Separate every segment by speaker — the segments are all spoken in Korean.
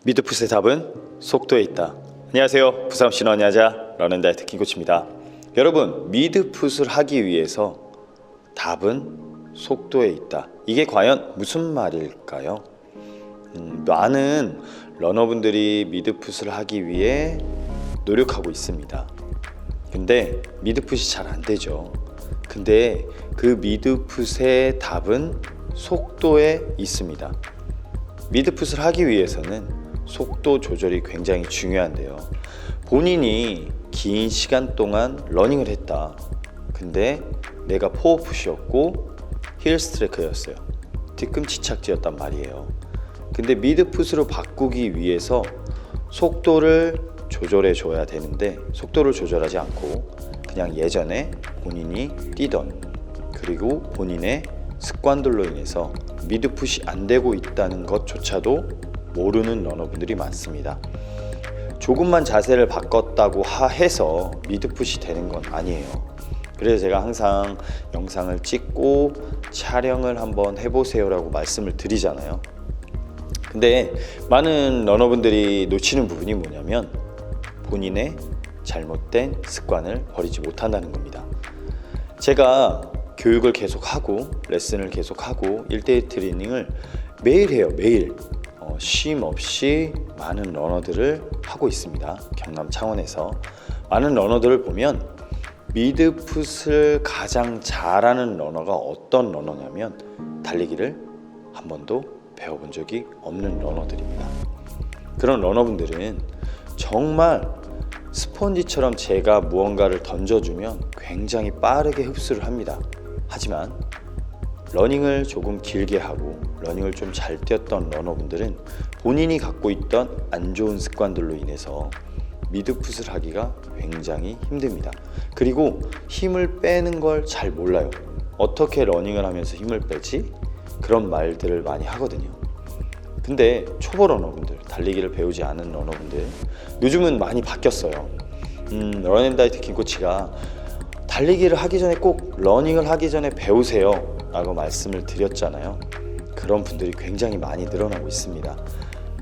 Speaker 1: 미드풋의 답은 속도에 있다. 안녕하세요. 부산 신원야자 러닝다이어트 킹코치입니다. 여러분, 미드풋을 하기 위해서 답은 속도에 있다. 이게 과연 무슨 말일까요? 많은 러너분들이 미드풋을 하기 위해 노력하고 있습니다. 근데 미드풋이 잘 안 되죠. 근데 그 미드풋의 답은 속도에 있습니다. 미드풋을 하기 위해서는 속도 조절이 굉장히 중요한데요. 본인이 긴 시간 동안 러닝을 했다. 근데 내가 포어풋이었고 힐스트레크였어요. 뒤꿈치 착지였단 말이에요. 근데 미드풋으로 바꾸기 위해서 속도를 조절해 줘야 되는데 속도를 조절하지 않고 그냥 예전에 본인이 뛰던 그리고 본인의 습관들로 인해서 미드풋이 안 되고 있다는 것조차도 모르는 러너분들이 많습니다. 조금만 자세를 바꿨다고 해서 미드풋이 되는 건 아니에요. 그래서 제가 항상 영상을 찍고 촬영을 한번 해보세요 라고 말씀을 드리잖아요. 근데 많은 러너분들이 놓치는 부분이 뭐냐면 본인의 잘못된 습관을 버리지 못한다는 겁니다. 제가 교육을 계속하고 레슨을 계속하고 1대1 트레이닝을 매일 해요. 매일 쉼 없이 많은 러너들을 하고 있습니다. 경남 창원에서 많은 러너들을 보면 미드풋을 가장 잘하는 러너가 어떤 러너냐면 달리기를 한 번도 배워본 적이 없는 러너들입니다. 그런 러너분들은 정말 스펀지처럼 제가 무언가를 던져주면 굉장히 빠르게 흡수를 합니다. 하지만 러닝을 조금 길게 하고 러닝을 좀 잘 뛰었던 러너분들은 본인이 갖고 있던 안 좋은 습관들로 인해서 미드풋을 하기가 굉장히 힘듭니다. 그리고 힘을 빼는 걸 잘 몰라요. 어떻게 러닝을 하면서 힘을 빼지? 그런 말들을 많이 하거든요. 근데 초보 러너분들, 달리기를 배우지 않은 러너분들 요즘은 많이 바뀌었어요. 러닝다이어트 킹코치가 달리기를 하기 전에 꼭 러닝을 하기 전에 배우세요 라고 말씀을 드렸잖아요. 그런 분들이 굉장히 많이 늘어나고 있습니다.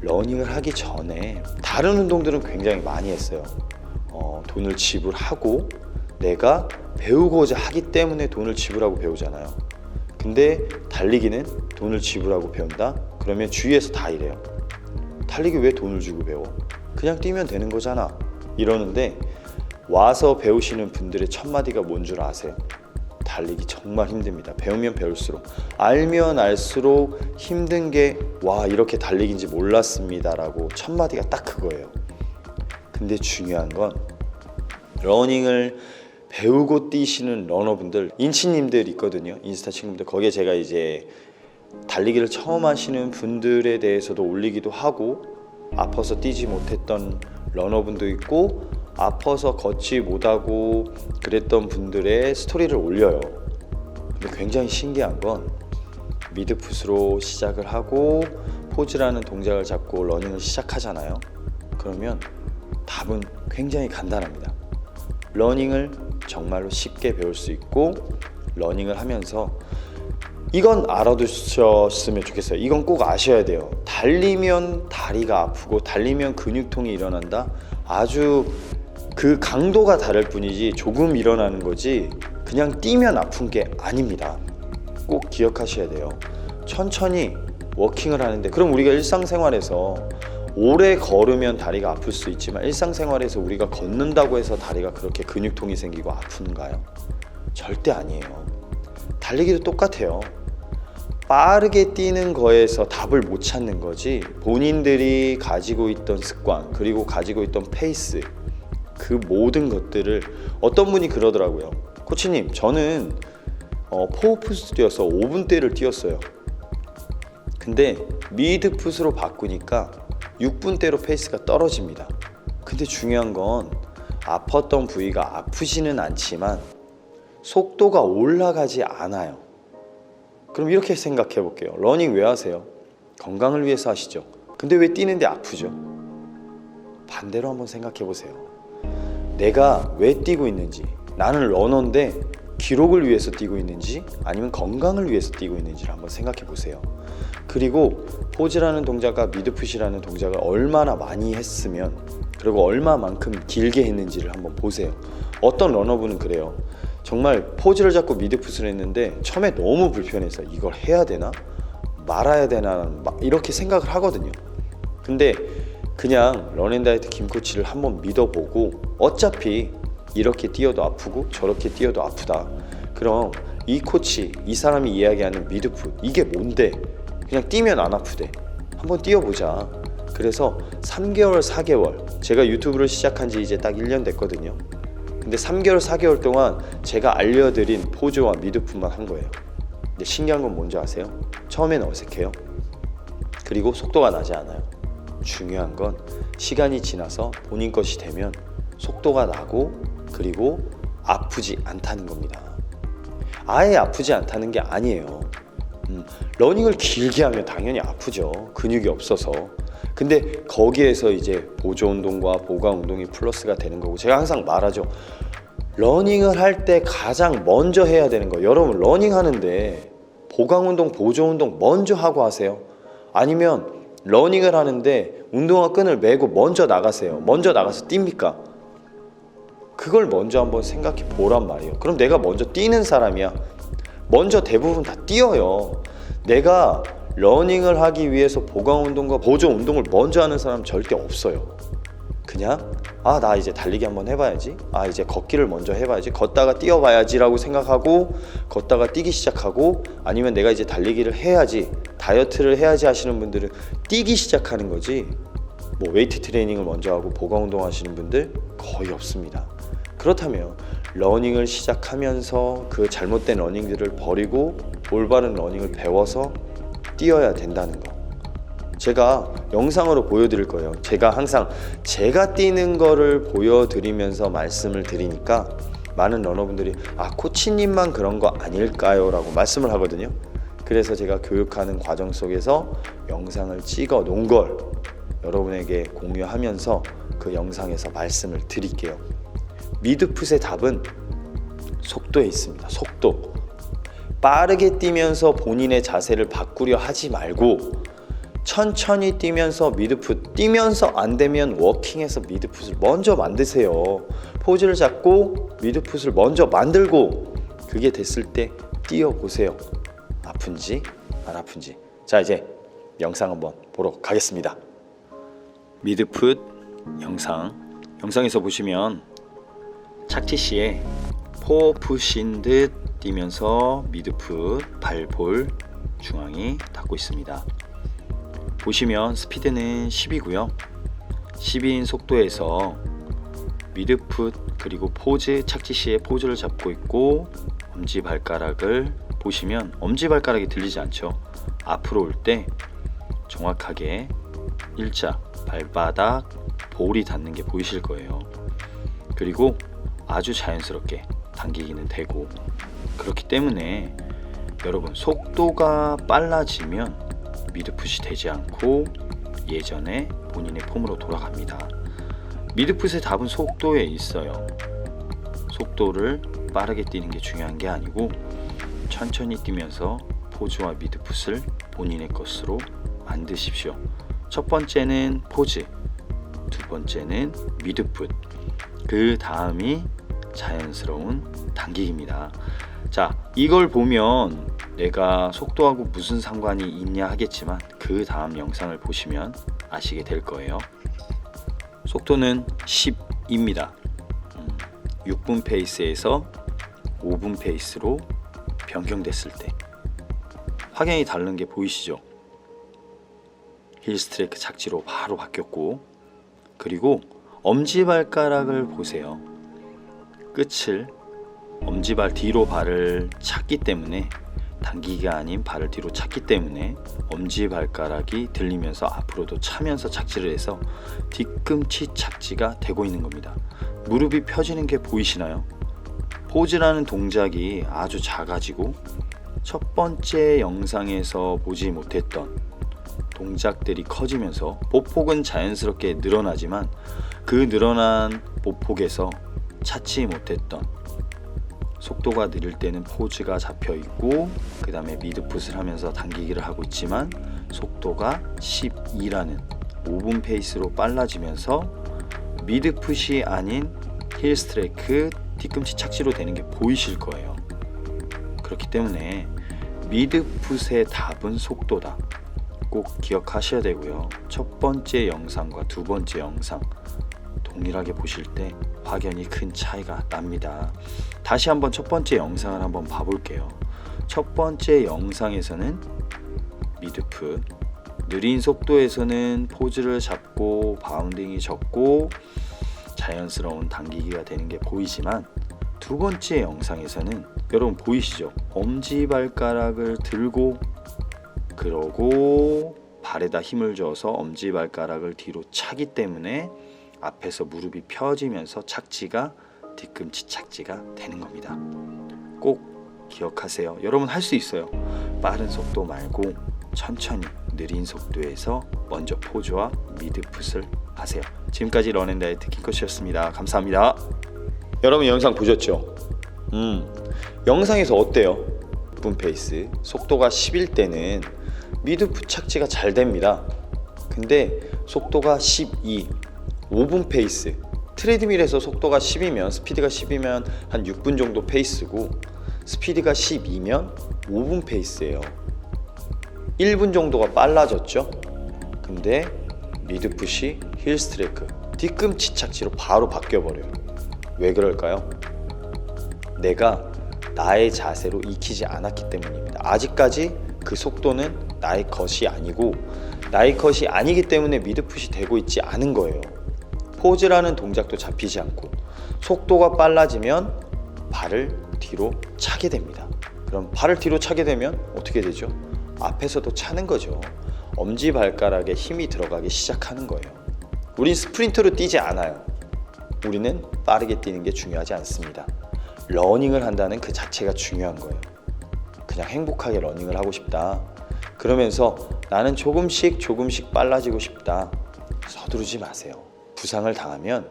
Speaker 1: 러닝을 하기 전에 다른 운동들은 굉장히 많이 했어요. 돈을 지불하고 내가 배우고자 하기 때문에 돈을 지불하고 배우잖아요. 근데 달리기는 돈을 지불하고 배운다? 그러면 주위에서 다 이래요. 달리기 왜 돈을 주고 배워? 그냥 뛰면 되는 거잖아. 이러는데 와서 배우시는 분들의 첫 마디가 뭔 줄 아세요? 달리기 정말 힘듭니다. 배우면 배울수록, 알면 알수록 힘든 게 와 이렇게 달리기인지 몰랐습니다 라고 첫 마디가 딱 그거예요. 근데 중요한 건 러닝을 배우고 뛰시는 러너분들, 인치님들 있거든요. 인스타 친구들. 거기에 제가 이제 달리기를 처음 하시는 분들에 대해서도 올리기도 하고 아파서 뛰지 못했던 러너분도 있고 아파서 걷지 못하고 그랬던 분들의 스토리를 올려요. 근데 굉장히 신기한 건 미드풋으로 시작을 하고 포즈라는 동작을 잡고 러닝을 시작하잖아요. 그러면 답은 굉장히 간단합니다. 러닝을 정말로 쉽게 배울 수 있고 러닝을 하면서 이건 알아두셨으면 좋겠어요. 이건 꼭 아셔야 돼요. 달리면 다리가 아프고 달리면 근육통이 일어난다. 아주 그 강도가 다를 뿐이지 조금 일어나는 거지 그냥 뛰면 아픈 게 아닙니다. 꼭 기억하셔야 돼요. 천천히 워킹을 하는데 그럼 우리가 일상생활에서 오래 걸으면 다리가 아플 수 있지만 일상생활에서 우리가 걷는다고 해서 다리가 그렇게 근육통이 생기고 아픈가요? 절대 아니에요. 달리기도 똑같아요. 빠르게 뛰는 거에서 답을 못 찾는 거지 본인들이 가지고 있던 습관 그리고 가지고 있던 페이스 그 모든 것들을 어떤 분이 그러더라고요. 코치님 저는 포어풋 뛰어서 5분대를 뛰었어요. 근데 미드풋으로 바꾸니까 6분대로 페이스가 떨어집니다. 근데 중요한 건 아팠던 부위가 아프지는 않지만 속도가 올라가지 않아요. 그럼 이렇게 생각해 볼게요. 러닝 왜 하세요? 건강을 위해서 하시죠. 근데 왜 뛰는데 아프죠? 반대로 한번 생각해 보세요. 내가 왜 뛰고 있는지, 나는 러너인데 기록을 위해서 뛰고 있는지 아니면 건강을 위해서 뛰고 있는지를 한번 생각해 보세요. 그리고 포즈라는 동작과 미드풋이라는 동작을 얼마나 많이 했으면, 그리고 얼마만큼 길게 했는지를 한번 보세요. 어떤 러너분은 그래요. 정말 포즈를 잡고 미드풋을 했는데 처음에 너무 불편해서 이걸 해야 되나 말아야 되나 막 이렇게 생각을 하거든요. 근데 그냥 런앤다이어트 김 코치를 한번 믿어보고, 어차피 이렇게 뛰어도 아프고 저렇게 뛰어도 아프다. 그럼 이 코치, 이 사람이 이야기하는 미드풋, 이게 뭔데? 그냥 뛰면 안 아프대. 한번 뛰어보자. 그래서 3개월, 4개월, 제가 유튜브를 시작한 지 이제 딱 1년 됐거든요. 근데 3개월, 4개월 동안 제가 알려드린 포즈와 미드풋만 한 거예요. 근데 신기한 건 뭔지 아세요? 처음에는 어색해요. 그리고 속도가 나지 않아요. 중요한 건 시간이 지나서 본인 것이 되면 속도가 나고, 그리고 아프지 않다는 겁니다. 아예 아프지 않다는 게 아니에요. 러닝을 길게 하면 당연히 아프죠. 근육이 없어서. 근데 거기에서 이제 보조 운동과 보강 운동이 플러스가 되는 거고, 제가 항상 말하죠. 러닝을 할 때 가장 먼저 해야 되는 거, 여러분 러닝 하는데 보강 운동, 보조 운동 먼저 하고 하세요? 아니면 러닝을 하는데 운동화 끈을 메고 먼저 나가세요? 먼저 나가서 뜁니까? 그걸 먼저 한번 생각해 보란 말이에요. 그럼 내가 먼저 뛰는 사람이야. 먼저 대부분 다 뛰어요. 내가 러닝을 하기 위해서 보강 운동과 보조 운동을 먼저 하는 사람 절대 없어요. 그냥 나 이제 달리기 한번 해봐야지, 이제 걷기를 먼저 해봐야지, 걷다가 뛰어봐야지 라고 생각하고 걷다가 뛰기 시작하고, 아니면 내가 이제 달리기를 해야지, 다이어트를 해야지 하시는 분들은 뛰기 시작하는 거지, 뭐 웨이트 트레이닝을 먼저 하고 보강 운동 하시는 분들 거의 없습니다. 그렇다면 러닝을 시작하면서 그 잘못된 러닝들을 버리고 올바른 러닝을 배워서 뛰어야 된다는 거, 제가 영상으로 보여드릴 거예요. 제가 항상 제가 뛰는 거를 보여드리면서 말씀을 드리니까 많은 러너분들이 코치님만 그런 거 아닐까요? 라고 말씀을 하거든요. 그래서 제가 교육하는 과정 속에서 영상을 찍어 놓은 걸 여러분에게 공유하면서 그 영상에서 말씀을 드릴게요. 미드풋의 답은 속도에 있습니다. 속도. 빠르게 뛰면서 본인의 자세를 바꾸려 하지 말고 천천히 뛰면서 미드풋, 뛰면서 안 되면 워킹해서 미드풋을 먼저 만드세요. 포즈를 잡고 미드풋을 먼저 만들고, 그게 됐을 때 뛰어보세요. 아픈지 안 아픈지. 자, 이제 영상 한번 보러 가겠습니다. 미드풋 영상에서 보시면 착지 시에 포푸신 듯 뛰면서 미드풋 발볼 중앙이 닿고 있습니다. 보시면 스피드는 10이고요. 12인 속도에서 미드풋 그리고 포즈, 착지 시에 포즈를 잡고 있고, 엄지발가락을 보시면 엄지발가락이 들리지 않죠. 앞으로 올 때 정확하게 일자 발바닥 볼이 닿는 게 보이실 거예요. 그리고 아주 자연스럽게 당기기는 되고, 그렇기 때문에 여러분 속도가 빨라지면 미드풋이 되지 않고 예전에 본인의 폼으로 돌아갑니다. 미드풋의 답은 속도에 있어요. 속도를 빠르게 뛰는 게 중요한 게 아니고 천천히 뛰면서 포즈와 미드풋을 본인의 것으로 만드십시오. 첫 번째는 포즈, 두 번째는 미드풋, 그 다음이 자연스러운 당기기입니다. 자, 이걸 보면 내가 속도하고 무슨 상관이 있냐 하겠지만 그 다음 영상을 보시면 아시게 될 거예요. 속도는 10입니다. 6분 페이스에서 5분 페이스로 변경됐을 때 확연히 다른 게 보이시죠? 힐스트레이크 착지로 바로 바뀌었고, 그리고 엄지발가락을 보세요. 끝을 엄지발 뒤로 발을 찼기 때문에, 당기기가 아닌 발을 뒤로 찼기 때문에 엄지발가락이 들리면서 앞으로도 차면서 착지를 해서 뒤꿈치 착지가 되고 있는 겁니다. 무릎이 펴지는 게 보이시나요? 포즈라는 동작이 아주 작아지고 첫 번째 영상에서 보지 못했던 동작들이 커지면서 보폭은 자연스럽게 늘어나지만, 그 늘어난 보폭에서 찾지 못했던 속도가 느릴 때는 포즈가 잡혀 있고 그 다음에 미드풋을 하면서 당기기를 하고 있지만 속도가 12라는 5분 페이스로 빨라지면서 미드풋이 아닌 힐 스트레이크 뒤꿈치 착지로 되는 게 보이실 거예요. 그렇기 때문에 미드풋의 답은 속도다. 꼭 기억하셔야 되고요. 첫 번째 영상과 두 번째 영상 동일하게 보실 때 확연히 큰 차이가 납니다. 다시 한번 첫 번째 영상을 한번 봐볼게요. 첫 번째 영상에서는 미드풋, 느린 속도에서는 포즈를 잡고 바운딩이 적고 자연스러운 당기기가 되는 게 보이지만 두 번째 영상에서는 여러분 보이시죠? 엄지발가락을 들고 그러고 발에다 힘을 줘서 엄지발가락을 뒤로 차기 때문에 앞에서 무릎이 펴지면서 착지가 뒤꿈치 착지가 되는 겁니다. 꼭 기억하세요. 여러분 할 수 있어요. 빠른 속도 말고 천천히 느린 속도에서 먼저 포즈와 미드풋을 하세요. 지금까지 런앤다이어트 킹코치였습니다. 감사합니다. 여러분 영상 보셨죠? 영상에서 어때요? 6분 페이스 속도가 10일 때는 미드풋 착지가 잘 됩니다. 근데 속도가 12 5분 페이스 트레드밀에서 속도가 10이면 스피드가 10이면 한 6분 정도 페이스고 스피드가 12면 5분 페이스예요. 1분 정도가 빨라졌죠. 근데 미드풋이 힐 스트레이크 뒤꿈치 착지로 바로 바뀌어버려요. 왜 그럴까요? 내가 나의 자세로 익히지 않았기 때문입니다. 아직까지 그 속도는 나의 것이 아니고 나의 것이 아니기 때문에 미드풋이 되고 있지 않은 거예요. 포즈라는 동작도 잡히지 않고 속도가 빨라지면 발을 뒤로 차게 됩니다. 그럼 발을 뒤로 차게 되면 어떻게 되죠? 앞에서도 차는 거죠. 엄지발가락에 힘이 들어가기 시작하는 거예요. 우린 스프린트로 뛰지 않아요. 우리는 빠르게 뛰는 게 중요하지 않습니다. 러닝을 한다는 그 자체가 중요한 거예요. 그냥 행복하게 러닝을 하고 싶다. 그러면서 나는 조금씩 빨라지고 싶다. 서두르지 마세요. 부상을 당하면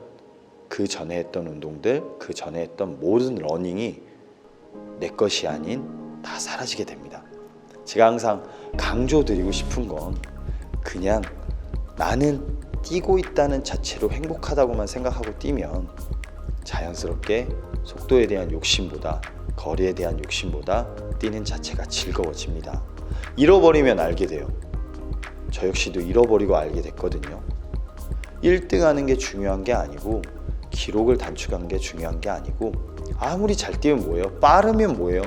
Speaker 1: 그 전에 했던 운동들, 그 전에 했던 모든 러닝이 내 것이 아닌 다 사라지게 됩니다. 제가 항상 강조드리고 싶은 건 그냥 나는 뛰고 있다는 자체로 행복하다고만 생각하고 뛰면 자연스럽게 속도에 대한 욕심보다 거리에 대한 욕심보다 뛰는 자체가 즐거워집니다. 잃어버리면 알게 돼요. 저 역시도 잃어버리고 알게 됐거든요. 1등 하는 게 중요한 게 아니고 기록을 단축하는 게 중요한 게 아니고 아무리 잘 뛰면 뭐예요? 빠르면 뭐예요?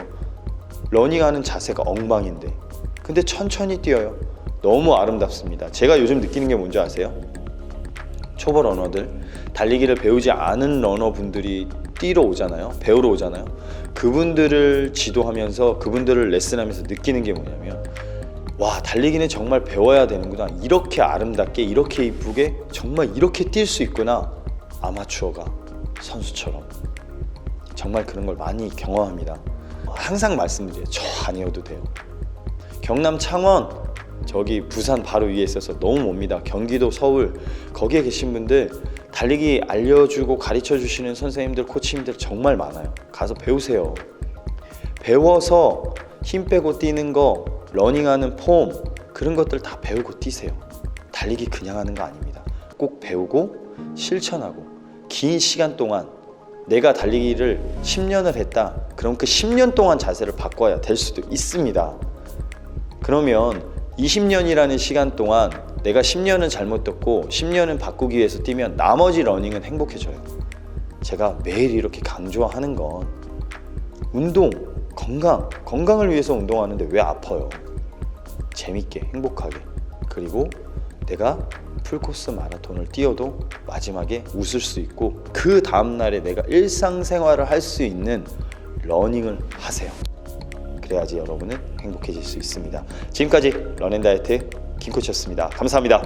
Speaker 1: 러닝하는 자세가 엉망인데 근데 천천히 뛰어요. 너무 아름답습니다. 제가 요즘 느끼는 게 뭔지 아세요? 초보 러너들, 달리기를 배우지 않은 러너분들이 뛰러 오잖아요. 배우러 오잖아요. 그분들을 지도하면서 그분들을 레슨하면서 느끼는 게 뭐냐면 와, 달리기는 정말 배워야 되는구나. 이렇게 아름답게 이렇게 이쁘게 정말 이렇게 뛸 수 있구나. 아마추어가 선수처럼 정말 그런 걸 많이 경험합니다. 항상 말씀드려요. 저 아니어도 돼요. 경남 창원 저기 부산 바로 위에 있어서 너무 멉니다. 경기도 서울 거기에 계신 분들 달리기 알려주고 가르쳐 주시는 선생님들 코치님들 정말 많아요. 가서 배우세요. 배워서 힘 빼고 뛰는 거 러닝하는 폼 그런 것들 다 배우고 뛰세요. 달리기 그냥 하는 거 아닙니다. 꼭 배우고 실천하고 긴 시간 동안 내가 달리기를 10년을 했다. 그럼 그 10년 동안 자세를 바꿔야 될 수도 있습니다. 그러면 20년이라는 시간 동안 내가 10년은 잘못 뛰고 10년은 바꾸기 위해서 뛰면 나머지 러닝은 행복해져요. 제가 매일 이렇게 강조하는 건 운동, 건강을 위해서 운동하는데 왜 아파요? 재밌게 행복하게 그리고 내가 풀코스 마라톤을 뛰어도 마지막에 웃을 수 있고 그 다음날에 내가 일상생활을 할 수 있는 러닝을 하세요. 그래야지 여러분은 행복해질 수 있습니다. 지금까지 런앤다이어트 김코치였습니다. 감사합니다.